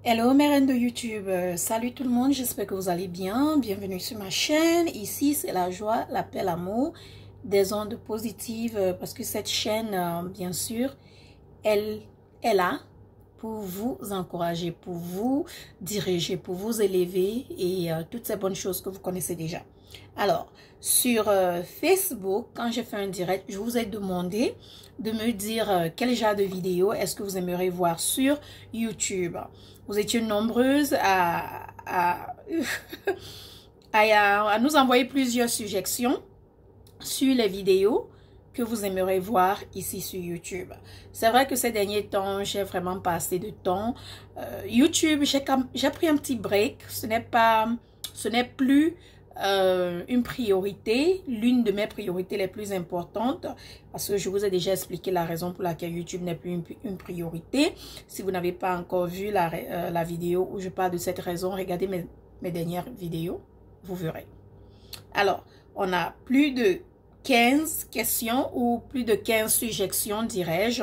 Hello mes reines de YouTube, salut tout le monde, j'espère que vous allez bien, bienvenue sur ma chaîne. Ici c'est la joie, la paix, l'amour, des ondes positives, parce que cette chaîne bien sûr elle est là pour vous encourager, pour vous diriger, pour vous élever et toutes ces bonnes choses que vous connaissez déjà. Alors sur Facebook, quand j'ai fait un direct, je vous ai demandé de me dire quel genre de vidéo est-ce que vous aimeriez voir sur YouTube. Vous étiez nombreuses à nous envoyer plusieurs suggestions sur les vidéos que vous aimeriez voir ici sur YouTube. C'est vrai que ces derniers temps, j'ai vraiment pas assez de temps. YouTube, j'ai pris un petit break. Ce n'est plus une priorité, l'une de mes priorités les plus importantes, parce que je vous ai déjà expliqué la raison pour laquelle YouTube n'est plus une priorité. Si vous n'avez pas encore vu la vidéo où je parle de cette raison, regardez mes dernières vidéos, vous verrez. Alors, on a plus de 15 questions ou plus de 15 suggestions, dirais-je.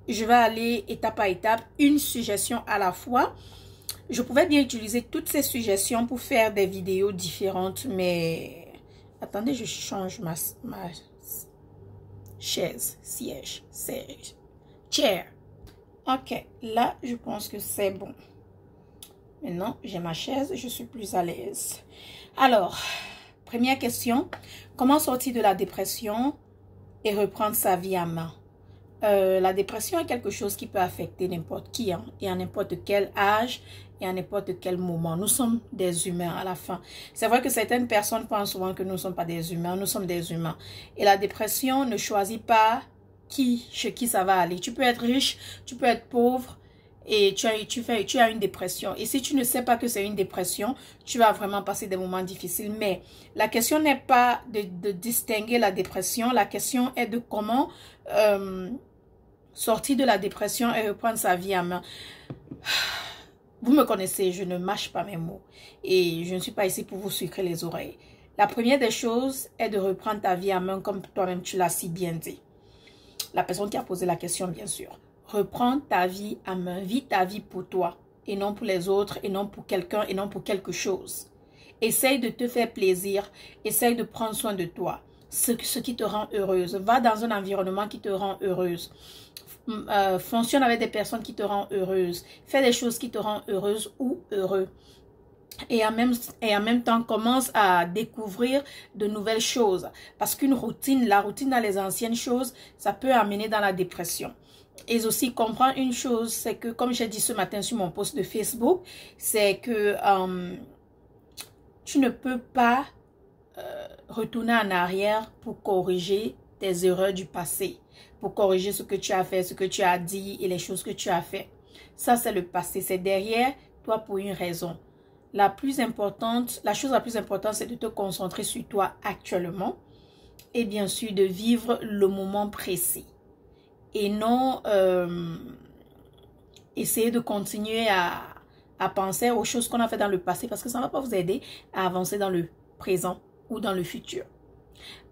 Je vais aller étape à étape, une suggestion à la fois. Je pouvais bien utiliser toutes ces suggestions pour faire des vidéos différentes, mais attendez, je change ma chaise, siège, chair. Ok, là, je pense que c'est bon. Maintenant, j'ai ma chaise, je suis plus à l'aise. Alors, première question, comment sortir de la dépression et reprendre sa vie à main? La dépression est quelque chose qui peut affecter n'importe qui, hein, et à n'importe quel âge et à n'importe quel moment. Nous sommes des humains à la fin. C'est vrai que certaines personnes pensent souvent que nous ne sommes pas des humains, nous sommes des humains. Et la dépression ne choisit pas chez qui ça va aller. Tu peux être riche, tu peux être pauvre et tu as une dépression. Et si tu ne sais pas que c'est une dépression, tu vas vraiment passer des moments difficiles. Mais la question n'est pas de distinguer la dépression, la question est de comment sortir de la dépression et reprendre sa vie en main. Vous me connaissez, je ne mâche pas mes mots. Et je ne suis pas ici pour vous sucrer les oreilles. La première des choses est de reprendre ta vie en main comme toi-même tu l'as si bien dit. La personne qui a posé la question, bien sûr. Reprends ta vie en main. Vis ta vie pour toi. Et non pour les autres, et non pour quelqu'un, et non pour quelque chose. Essaye de te faire plaisir. Essaye de prendre soin de toi. Ce qui te rend heureuse. Va dans un environnement qui te rend heureuse. Fonctionne avec des personnes qui te rendent heureuse. Fais des choses qui te rendent heureuse ou heureux. Et en même temps, commence à découvrir de nouvelles choses. Parce qu'une routine, la routine dans les anciennes choses, ça peut amener dans la dépression. Et aussi, comprendre une chose, c'est que, comme j'ai dit ce matin sur mon post de Facebook, c'est que tu ne peux pas retourner en arrière pour corriger tes erreurs du passé, pour corriger ce que tu as fait, ce que tu as dit et les choses que tu as fait. Ça, c'est le passé. C'est derrière toi pour une raison. La chose la plus importante, c'est de te concentrer sur toi actuellement et bien sûr de vivre le moment précis. Et non essayer de continuer à penser aux choses qu'on a fait dans le passé parce que ça ne va pas vous aider à avancer dans le présent ou dans le futur.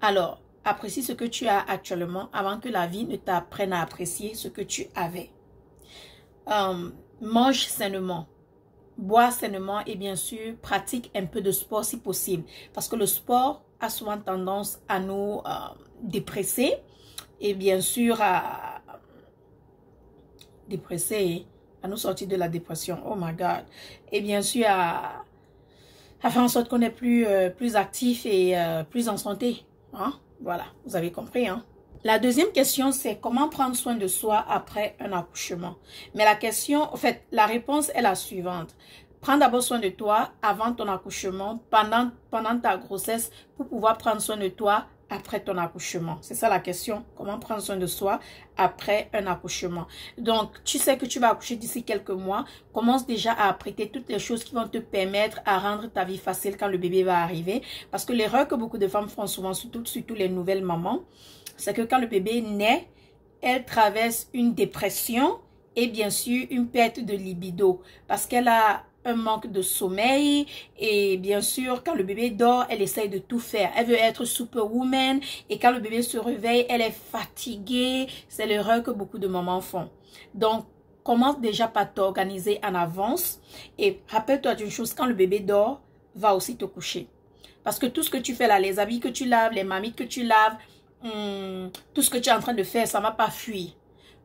Alors, apprécie ce que tu as actuellement avant que la vie ne t'apprenne à apprécier ce que tu avais. Mange sainement, bois sainement et bien sûr, pratique un peu de sport si possible. Parce que le sport a souvent tendance à nous dépresser et bien sûr à nous sortir de la dépression. Oh my God. Et bien sûr à faire en sorte qu'on est plus actif et plus en santé. Hein? Voilà, vous avez compris. Hein? La deuxième question, c'est comment prendre soin de soi après un accouchement. Mais la question, en fait, la réponse est la suivante. Prends d'abord soin de toi avant ton accouchement, pendant ta grossesse, pour pouvoir prendre soin de toi après ton accouchement. C'est ça la question. Comment prendre soin de soi après un accouchement. Donc, tu sais que tu vas accoucher d'ici quelques mois. Commence déjà à apprêter toutes les choses qui vont te permettre à rendre ta vie facile quand le bébé va arriver. Parce que l'erreur que beaucoup de femmes font souvent, surtout les nouvelles mamans, c'est que quand le bébé naît, elle traverse une dépression et bien sûr une perte de libido. Parce qu'elle a un manque de sommeil et bien sûr quand le bébé dort elle essaye de tout faire, elle veut être superwoman et quand le bébé se réveille elle est fatiguée. C'est l'erreur que beaucoup de mamans font. Donc commence déjà par t'organiser en avance. Et rappelle-toi d'une chose, quand le bébé dort, va aussi te coucher. Parce que tout ce que tu fais là, les habits que tu laves, les mamites que tu laves, tout ce que tu es en train de faire, ça ne va pas fuir.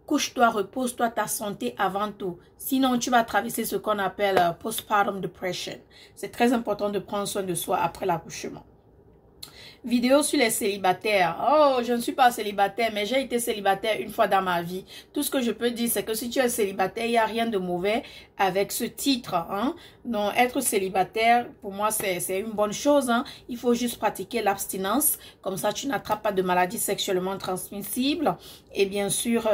Couche-toi, repose-toi, ta santé avant tout. Sinon, tu vas traverser ce qu'on appelle postpartum depression. C'est très important de prendre soin de soi après l'accouchement. Vidéo sur les célibataires. Oh, je ne suis pas célibataire, mais j'ai été célibataire une fois dans ma vie. Tout ce que je peux dire, c'est que si tu es célibataire, il n'y a rien de mauvais avec ce titre. Hein? Donc, être célibataire, pour moi, c'est une bonne chose. Hein? Il faut juste pratiquer l'abstinence. Comme ça, tu n'attrapes pas de maladies sexuellement transmissibles. Et bien sûr,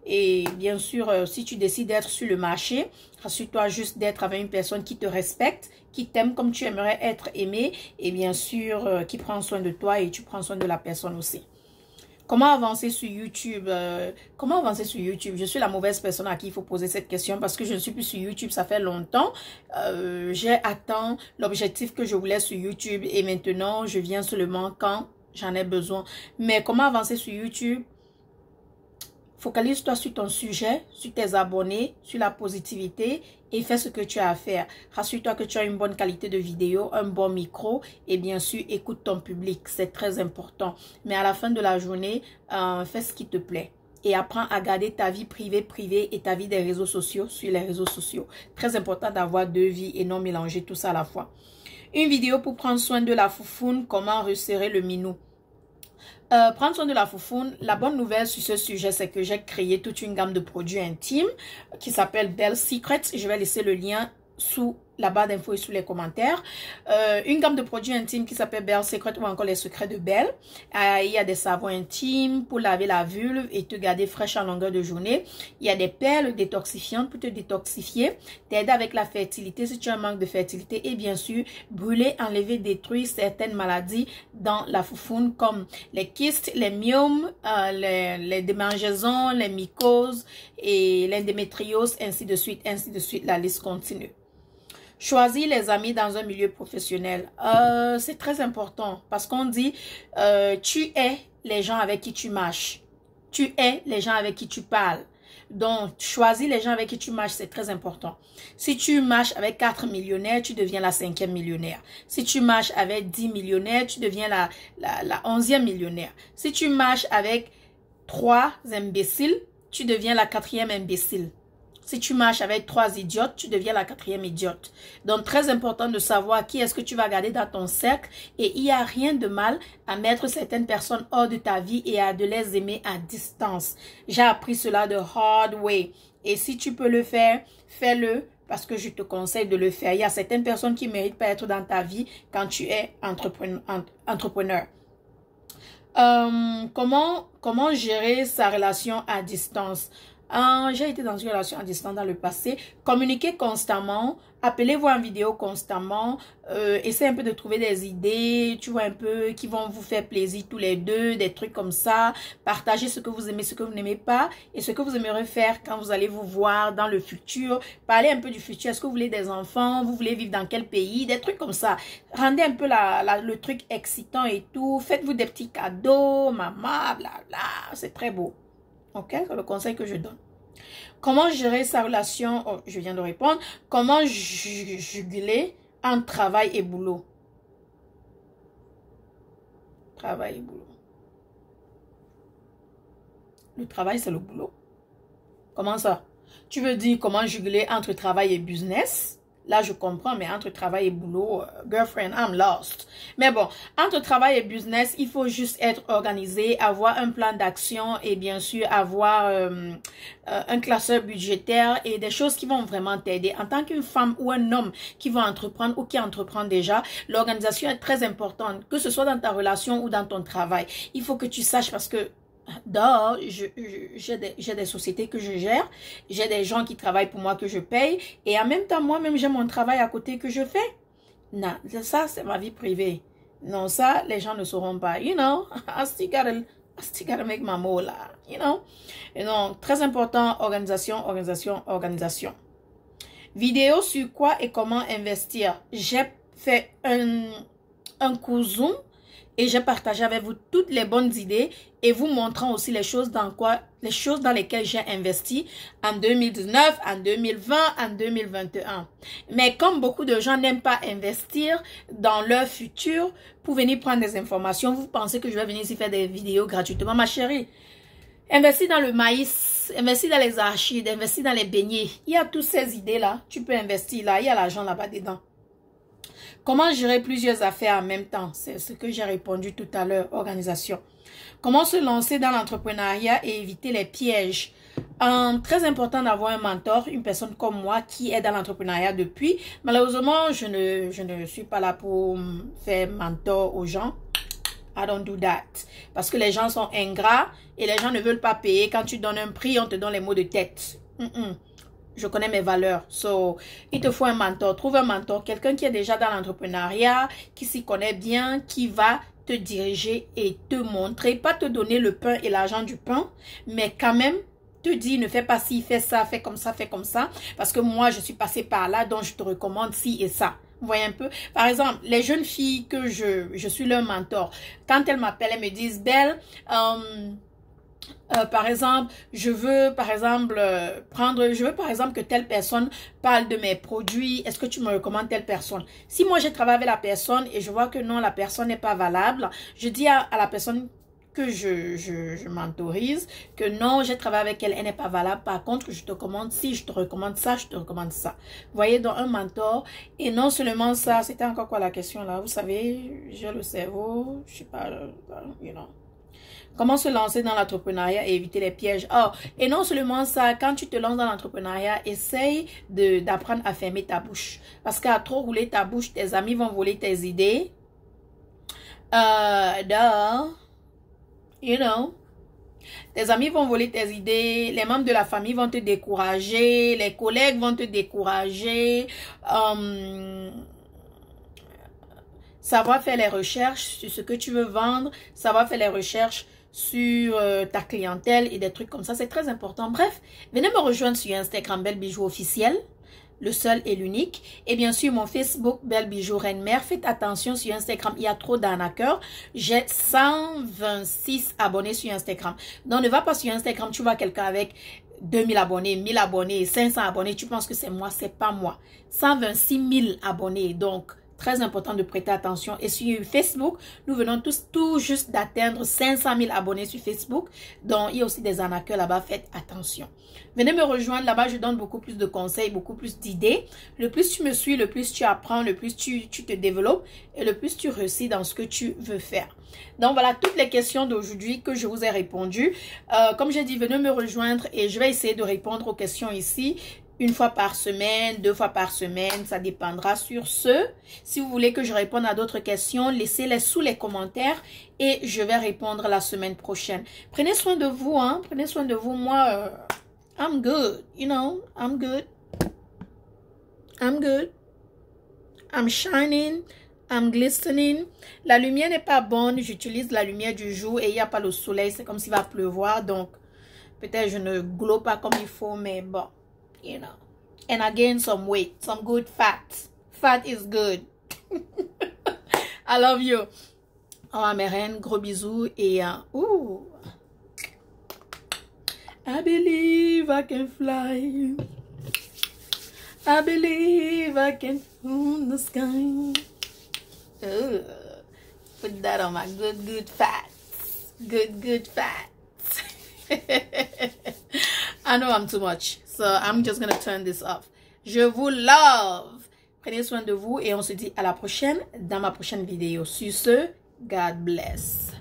si tu décides d'être sur le marché, rassure-toi juste d'être avec une personne qui te respecte, qui t'aime comme tu aimerais être aimé et bien sûr qui prend soin de toi et tu prends soin de la personne aussi. Comment avancer sur YouTube? Comment avancer sur YouTube? Je suis la mauvaise personne à qui il faut poser cette question parce que je ne suis plus sur YouTube, ça fait longtemps. J'ai atteint l'objectif que je voulais sur YouTube et maintenant je viens seulement quand j'en ai besoin. Mais comment avancer sur YouTube? Focalise-toi sur ton sujet, sur tes abonnés, sur la positivité et fais ce que tu as à faire. Rassure-toi que tu as une bonne qualité de vidéo, un bon micro et bien sûr, écoute ton public. C'est très important. Mais à la fin de la journée, fais ce qui te plaît. Et apprends à garder ta vie privée et ta vie des réseaux sociaux sur les réseaux sociaux. Très important d'avoir deux vies et non mélanger tout ça à la fois. Une vidéo pour prendre soin de la foufoune, comment resserrer le minou. Prendre soin de la foufoune, la bonne nouvelle sur ce sujet, c'est que j'ai créé toute une gamme de produits intimes qui s'appelle Belle Secrets. Je vais laisser le lien sous la barre d'infos et sous les commentaires. Une gamme de produits intimes qui s'appelle Belle Secret ou encore les secrets de Belle. Il y a des savons intimes pour laver la vulve et te garder fraîche en longueur de journée. Il y a des perles détoxifiantes pour te détoxifier, t'aider avec la fertilité si tu as un manque de fertilité et bien sûr brûler, enlever, détruire certaines maladies dans la foufoune comme les kystes, les myomes, les démangeaisons, les mycoses et l'endométriose, ainsi de suite, la liste continue. Choisis les amis dans un milieu professionnel. C'est très important parce qu'on dit tu es les gens avec qui tu marches. Tu es les gens avec qui tu parles. Donc, choisis les gens avec qui tu marches, c'est très important. Si tu marches avec 4 millionnaires, tu deviens la 5e millionnaire. Si tu marches avec 10 millionnaires, tu deviens la 11e millionnaire. Si tu marches avec 3 imbéciles, tu deviens la 4e imbécile. Si tu marches avec 3 idiotes, tu deviens la 4e idiote. Donc, très important de savoir qui est-ce que tu vas garder dans ton cercle. Et il n'y a rien de mal à mettre certaines personnes hors de ta vie et à de les aimer à distance. J'ai appris cela de hard way. Et si tu peux le faire, fais-le parce que je te conseille de le faire. Il y a certaines personnes qui ne méritent pas être dans ta vie quand tu es entrepreneur. Comment gérer sa relation à distance? J'ai été dans une relation à distance dans le passé. Communiquez constamment. Appelez-vous en vidéo constamment. Essayez un peu de trouver des idées, tu vois, un peu qui vont vous faire plaisir tous les deux, des trucs comme ça. Partagez ce que vous aimez, ce que vous n'aimez pas et ce que vous aimeriez faire quand vous allez vous voir dans le futur. Parlez un peu du futur. Est-ce que vous voulez des enfants? Vous voulez vivre dans quel pays? Des trucs comme ça. Rendez un peu le truc excitant et tout. Faites-vous des petits cadeaux, maman, blabla. C'est très beau. Ok, c'est le conseil que je donne. Comment gérer sa relation? Oh, je viens de répondre. Comment juguler entre travail et boulot? Travail et boulot. Le travail, c'est le boulot. Comment ça? Tu veux dire comment juguler entre travail et business? Là, je comprends, mais entre travail et boulot, girlfriend, I'm lost. Mais bon, entre travail et business, il faut juste être organisé, avoir un plan d'action et bien sûr avoir un classeur budgétaire et des choses qui vont vraiment t'aider. En tant qu'une femme ou un homme qui va entreprendre ou qui entreprend déjà, l'organisation est très importante, que ce soit dans ta relation ou dans ton travail. Il faut que tu saches parce que dehors, j'ai des sociétés que je gère, j'ai des gens qui travaillent pour moi que je paye et en même temps, moi-même, j'ai mon travail à côté que je fais. Non, ça, c'est ma vie privée. Non, ça, les gens ne sauront pas. You know, I still gotta make my mola, you know. Et donc, très important, organisation. Vidéo sur quoi et comment investir. J'ai fait un cours Zoom Et j'ai partagé avec vous toutes les bonnes idées et vous montrant aussi les choses dans lesquelles j'ai investi en 2019, en 2020, en 2021. Mais comme beaucoup de gens n'aiment pas investir dans leur futur pour venir prendre des informations, vous pensez que je vais venir ici faire des vidéos gratuitement, ma chérie? Investir dans le maïs, investir dans les arachides, investir dans les beignets. Il y a toutes ces idées-là. Tu peux investir là. Il y a l'argent là-bas dedans. Comment gérer plusieurs affaires en même temps? C'est ce que j'ai répondu tout à l'heure. Organisation. Comment se lancer dans l'entrepreneuriat et éviter les pièges? Très important d'avoir un mentor, une personne comme moi qui est dans l'entrepreneuriat depuis. Malheureusement, je ne suis pas là pour faire mentor aux gens. I don't do that. Parce que les gens sont ingrats et les gens ne veulent pas payer. Quand tu donnes un prix, on te donne les mots de tête. Je connais mes valeurs. So, il te faut un mentor. Trouve un mentor. Quelqu'un qui est déjà dans l'entrepreneuriat, qui s'y connaît bien, qui va te diriger et te montrer. Pas te donner le pain et l'argent du pain, mais quand même te dire ne fais pas ci, fais ça, fais comme ça, fais comme ça. Parce que moi, je suis passée par là, donc je te recommande ci et ça. Vous voyez un peu? Par exemple, les jeunes filles que je suis leur mentor. Quand elles m'appellent, elles me disent, Belle, par exemple, je veux par exemple que telle personne parle de mes produits. Est-ce que tu me recommandes telle personne? Si moi, j'ai travaillé avec la personne et je vois que non, la personne n'est pas valable, je dis à la personne que je mentorise, que non, j'ai travaillé avec elle, elle n'est pas valable. Par contre, je te recommande ci, je te recommande ça, je te recommande ça. Vous voyez, dans un mentor. Et non seulement ça, c'était encore quoi la question là? Vous savez, j'ai le cerveau, je sais pas, you know. Comment se lancer dans l'entrepreneuriat et éviter les pièges? Oh, et non seulement ça, quand tu te lances dans l'entrepreneuriat, essaye d'apprendre à fermer ta bouche. Parce qu'à trop rouler ta bouche, tes amis vont voler tes idées. You know, tes amis vont voler tes idées, les membres de la famille vont te décourager, les collègues vont te décourager. Savoir faire les recherches sur ce que tu veux vendre, savoir faire les recherches sur ta clientèle et des trucs comme ça, c'est très important. Bref, venez me rejoindre sur Instagram Belle Bijou officiel, le seul et l'unique. Et bien sûr, mon Facebook, Belle Bijou Reine Mère. Faites attention sur Instagram, il y a trop d'arnaqueurs. J'ai 126 abonnés sur Instagram. Donc, ne va pas sur Instagram, tu vois quelqu'un avec 2000 abonnés, 1000 abonnés, 500 abonnés. Tu penses que c'est moi, c'est pas moi. 126 000 abonnés. Donc, très important de prêter attention. Et sur Facebook, nous venons tous tout juste d'atteindre 500 000 abonnés sur Facebook. Donc, il y a aussi des arnaqueurs là-bas. Faites attention. Venez me rejoindre là-bas. Je donne beaucoup plus de conseils, beaucoup plus d'idées. Le plus tu me suis, le plus tu apprends, le plus tu te développes et le plus tu réussis dans ce que tu veux faire. Donc, voilà toutes les questions d'aujourd'hui que je vous ai répondu. Comme j'ai dit, venez me rejoindre et je vais essayer de répondre aux questions ici. Une fois par semaine, 2 fois par semaine, ça dépendra sur ce. Si vous voulez que je réponde à d'autres questions, laissez-les sous les commentaires et je vais répondre la semaine prochaine. Prenez soin de vous, hein. Prenez soin de vous. Moi, I'm good, you know, I'm good. I'm good. I'm shining. I'm glistening. La lumière n'est pas bonne. J'utilise la lumière du jour et il n'y a pas le soleil. C'est comme s'il va pleuvoir. Donc, peut-être je ne glow pas comme il faut, mais bon. You know, and I gained some weight, some good fat. Fat is good. I love you. Oh, mes reines, gros bisous et ooh. I believe I can fly. I believe I can own the sky. Ooh. Put that on my good fats. Good fats. I know I'm too much. So, I'm just gonna turn this off. Je vous love. Prenez soin de vous et on se dit à la prochaine dans ma prochaine vidéo. Sur ce, God bless.